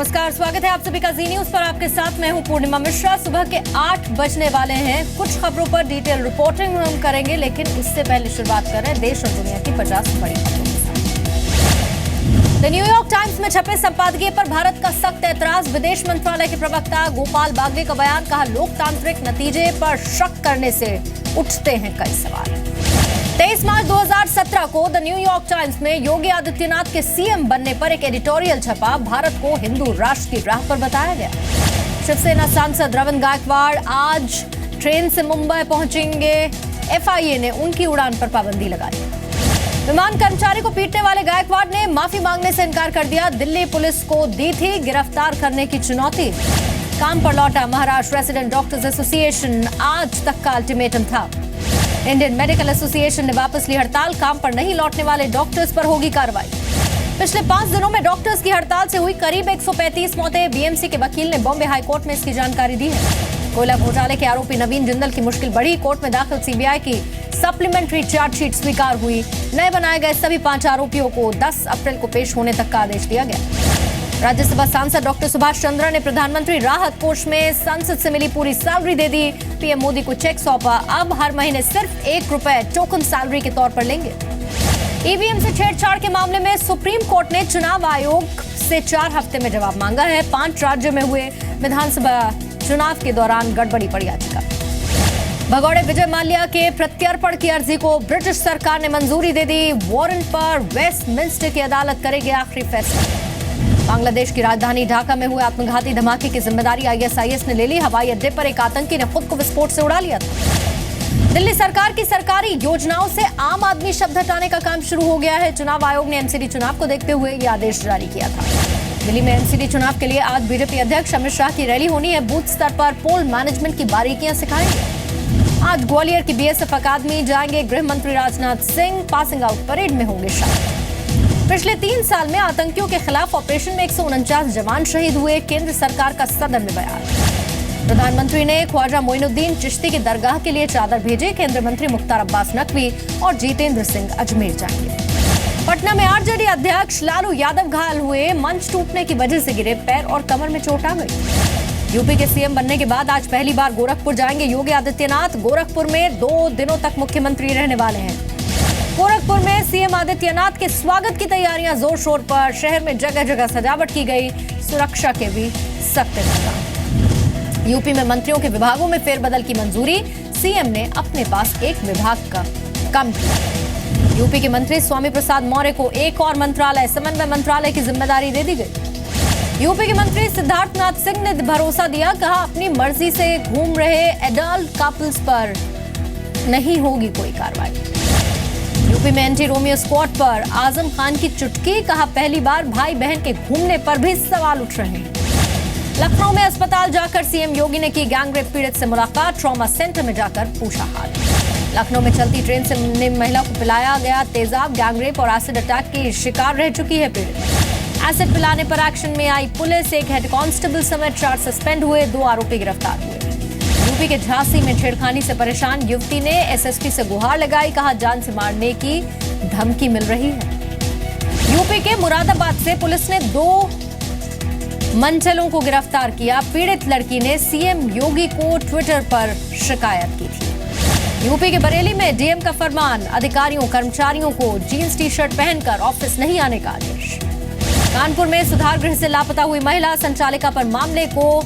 नमस्कार, स्वागत है आप सभी का जी न्यूज पर। आपके साथ मैं हूं पूर्णिमा मिश्रा। सुबह के 8 बजने वाले हैं। कुछ खबरों पर डिटेल रिपोर्टिंग हम करेंगे, लेकिन उससे पहले शुरुआत कर रहे हैं देश और दुनिया की 50 बड़ी खबरों के साथ। द न्यूयॉर्क टाइम्स में छपे संपादकीय पर भारत का सख्त ऐतराज। विदेश मंत्रालय के प्रवक्ता गोपाल बागले का बयान, कहा लोकतांत्रिक नतीजे पर शक करने से उठते हैं कई सवाल। 23 मार्च 2017 को द न्यूयॉर्क टाइम्स में योगी आदित्यनाथ के सीएम बनने पर एक एडिटोरियल छपा। भारत को हिंदू राष्ट्र की राह पर बताया गया। शिवसेना सांसद रविंद्र गायकवाड़ आज ट्रेन से मुंबई पहुंचेंगे। एफआईए ने उनकी उड़ान पर पाबंदी लगाई। विमान कर्मचारी को पीटने वाले गायकवाड़ ने माफी मांगने से इनकार कर दिया। दिल्ली पुलिस को दी थी गिरफ्तार करने की चुनौती। काम पर लौटा महाराष्ट्र रेसिडेंट डॉक्टर्स एसोसिएशन, आज तक का अल्टीमेटम था। इंडियन मेडिकल एसोसिएशन ने वापस ली हड़ताल। काम पर नहीं लौटने वाले डॉक्टर्स पर होगी कार्रवाई। पिछले 5 दिनों में डॉक्टर्स की हड़ताल से हुई करीब 135 मौतें। बीएमसी के वकील ने बॉम्बे हाईकोर्ट में इसकी जानकारी दी है। कोयला घोटाले के आरोपी नवीन जिंदल की मुश्किल बढ़ी। कोर्ट में दाखिल सीबीआई की सप्लीमेंट्री चार्जशीट स्वीकार हुई। नए बनाए गए सभी 5 आरोपियों को 10 अप्रैल को पेश होने तक का आदेश दिया गया। राज्यसभा सांसद डॉक्टर सुभाष चंद्रा ने प्रधानमंत्री राहत कोष में संसद से मिली पूरी सैलरी दे दी। पीएम मोदी को चेक सौंपा। अब हर महीने सिर्फ ₹1 टोकन सैलरी के तौर पर लेंगे। ईवीएम से छेड़छाड़ के मामले में सुप्रीम कोर्ट ने चुनाव आयोग से 4 हफ्ते में जवाब मांगा है। 5 राज्यों में हुए विधानसभा चुनाव के दौरान गड़बड़ी पड़ी याचिका। भगौड़े विजय माल्या के प्रत्यर्पण की अर्जी को ब्रिटिश सरकार ने मंजूरी दे दी। वारंट पर वेस्टमिंस्टर की अदालत करेगी आखिरी फैसला। बांग्लादेश की राजधानी ढाका में हुए आत्मघाती धमाके की जिम्मेदारी आईएसआईएस ने ले ली। हवाई अड्डे पर एक आतंकी ने खुद को विस्फोट से उड़ा लिया था। दिल्ली सरकार की सरकारी योजनाओं से आम आदमी शब्द हटाने का काम शुरू हो गया है। चुनाव आयोग ने एमसीडी चुनाव को देखते हुए यह आदेश जारी किया था। दिल्ली में एमसीडी चुनाव के लिए आज बीजेपी अध्यक्ष अमित शाह की रैली होनी है। बूथ स्तर पर पोल मैनेजमेंट की बारीकियां सिखाएंगे। आज ग्वालियर की बीएसएफ अकादमी जाएंगे गृह मंत्री Rajnath Singh. Passing out parade में होंगे शामिल। पिछले 3 साल में आतंकियों के खिलाफ ऑपरेशन में 149 जवान शहीद हुए। केंद्र सरकार का सदन में बयान। प्रधानमंत्री ने ख्वाजा मोइनुद्दीन चिश्ती की दरगाह के लिए चादर भेजे। केंद्रीय मंत्री मुख्तार अब्बास नकवी और जितेंद्र सिंह अजमेर जाएंगे। पटना में आरजेडी अध्यक्ष लालू यादव घायल हुए। मंच टूटने की वजह से गिरे, पैर और कमर में चोट आ गई। यूपी के सीएम बनने के बाद आज पहली बार गोरखपुर जाएंगे योगी आदित्यनाथ। गोरखपुर में 2 दिनों तक मुख्यमंत्री रहने वाले हैं। गोरखपुर में सीएम आदित्यनाथ के स्वागत की तैयारियां जोर शोर पर। शहर में जगह जगह सजावट की गई। सुरक्षा के भी सख्त इंतजाम। यूपी में मंत्रियों के विभागों में फेरबदल की मंजूरी। सीएम ने अपने पास एक विभाग का कम किया। यूपी के मंत्री स्वामी प्रसाद मौर्य को एक और मंत्रालय, समन्वय मंत्रालय की जिम्मेदारी दे दी गई। यूपी के मंत्री सिद्धार्थनाथ सिंह ने भरोसा दिया, कहा अपनी मर्जी से घूम रहे एडल्ट कपल्स पर नहीं होगी कोई कार्रवाई। यूपी में एंटी रोमियो स्क्वाड पर आजम खान की चुटकी, कहा पहली बार भाई बहन के घूमने पर भी सवाल उठ रहे हैं। लखनऊ में अस्पताल जाकर सीएम योगी ने की गैंगरेप पीड़ित से मुलाकात। ट्रॉमा सेंटर में जाकर पूछा हाल। लखनऊ में चलती ट्रेन से महिला को पिलाया गया तेजाब। गैंगरेप और एसिड अटैक की शिकार रह चुकी है पीड़ित। एसिड पिलाने पर एक्शन में आई पुलिस। एक हेड कांस्टेबल समेत 4 सस्पेंड हुए। 2 आरोपी गिरफ्तार हुए। यूपी के झांसी में छेड़खानी से परेशान युवती ने एसएसपी से गुहार लगाई, कहा जान से मारने की धमकी मिल रही है। यूपी के मुरादाबाद से पुलिस ने 2 मंचलों को गिरफ्तार किया। पीड़ित लड़की ने सीएम योगी को ट्विटर पर शिकायत की थी। यूपी के बरेली में डीएम का फरमान, अधिकारियों कर्मचारियों को जींस टी शर्ट पहनकर ऑफिस नहीं आने का आदेश। कानपुर में सुधार गृह से लापता हुई महिला संचालिका पर मामले को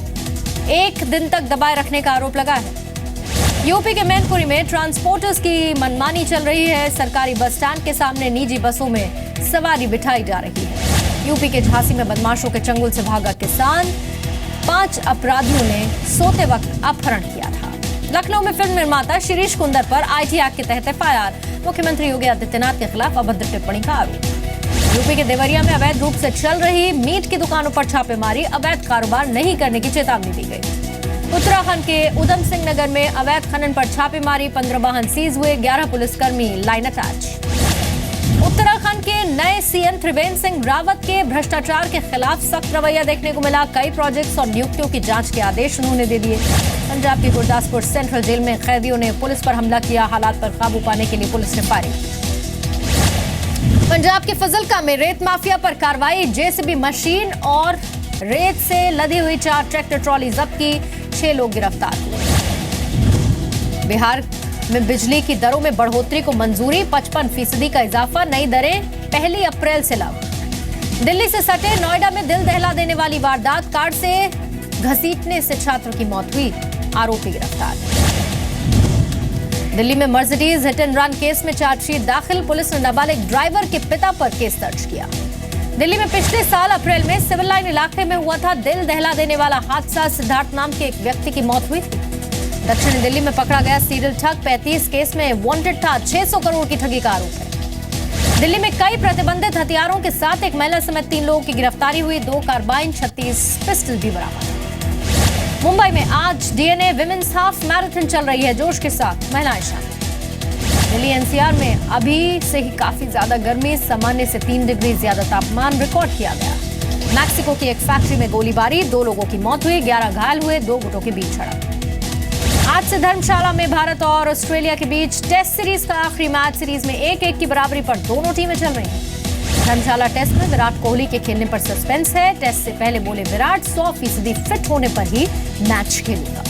1 दिन तक दबाए रखने का आरोप लगा है। यूपी के मैनपुरी में ट्रांसपोर्टर्स की मनमानी चल रही है। सरकारी बस स्टैंड के सामने निजी बसों में सवारी बिठाई जा रही है। यूपी के झांसी में बदमाशों के चंगुल से भागा किसान। 5 अपराधियों ने सोते वक्त अपहरण किया था। लखनऊ में फिल्म निर्माता शिरीष कुंदर पर आईटी एक्ट के तहत एफआईआर। मुख्यमंत्री योगी आदित्यनाथ के खिलाफ अभद्र टिप्पणी का आरोप। यूपी के देवरिया में अवैध रूप से चल रही मीट की दुकानों पर छापेमारी। अवैध कारोबार नहीं करने की चेतावनी दी गई। उत्तराखंड के उधम सिंह नगर में अवैध खनन पर छापेमारी। 15 वाहन सीज हुए। 11 पुलिसकर्मी लाइन अटैच। उत्तराखंड के नए सीएम त्रिवेंद्र सिंह रावत के भ्रष्टाचार के खिलाफ सख्त रवैया देखने को मिला। कई प्रोजेक्ट्स और नियुक्तियों की जांच के आदेश उन्होंने दे दिए। पंजाब की गुरदासपुर सेंट्रल जेल में कैदियों ने पुलिस पर हमला किया। हालात पर काबू पाने के लिए पुलिस ने फायरिंग की। पंजाब के फजलका में रेत माफिया पर कार्रवाई। जेसीबी मशीन और रेत से लदी हुई 4 ट्रैक्टर ट्रॉली जब्त की, 6 लोग गिरफ्तार हुए। बिहार में बिजली की दरों में बढ़ोतरी को मंजूरी, 55% का इजाफा, नई दरें 1 अप्रैल से लागू। दिल्ली से सटे नोएडा में दिल दहला देने वाली वारदात, कार से घसीटने से छात्र की मौत हुई, आरोपी गिरफ्तार। दिल्ली में Mercedes hit and run case में चार्जशीट दाखिल, पुलिस ने नाबालिग ड्राइवर के पिता पर केस दर्ज किया। दिल्ली में पिछले साल अप्रैल में सिविल लाइन इलाके में हुआ था दिल दहला देने वाला हादसा, सिद्धार्थ नाम के एक व्यक्ति की मौत हुई थी। दक्षिणी दिल्ली में पकड़ा गया सीरियल ठग, 35 केस में वांटेड था, 600 करोड़ की ठगी का आरोप है। दिल्ली में कई प्रतिबंधित हथियारों के साथ एक महिला समेत 3 लोगों की गिरफ्तारी हुई, 2 कार्बाइन 36 पिस्टल भी बरामद। मुंबई में आज डीएनए विमेंस हाफ मैराथन चल रही है, जोश के साथ महिलाएं शामिल। दिल्ली एनसीआर में अभी से ही काफी ज्यादा गर्मी, सामान्य से 3 डिग्री ज्यादा तापमान रिकॉर्ड किया गया। मैक्सिको की एक फैक्ट्री में गोलीबारी, 2 लोगों की मौत हुई, 11 घायल हुए, 2 गुटों के बीच झड़प। आज से धर्मशाला में भारत और ऑस्ट्रेलिया के बीच टेस्ट सीरीज का आखिरी मैच, सीरीज में 1-1 की बराबरी पर दोनों टीमें चल रही हैं। धर्मशाला टेस्ट में विराट कोहली के खेलने पर सस्पेंस है। टेस्ट से पहले बोले विराट 100% फिट होने पर ही मैच खेलूंगा।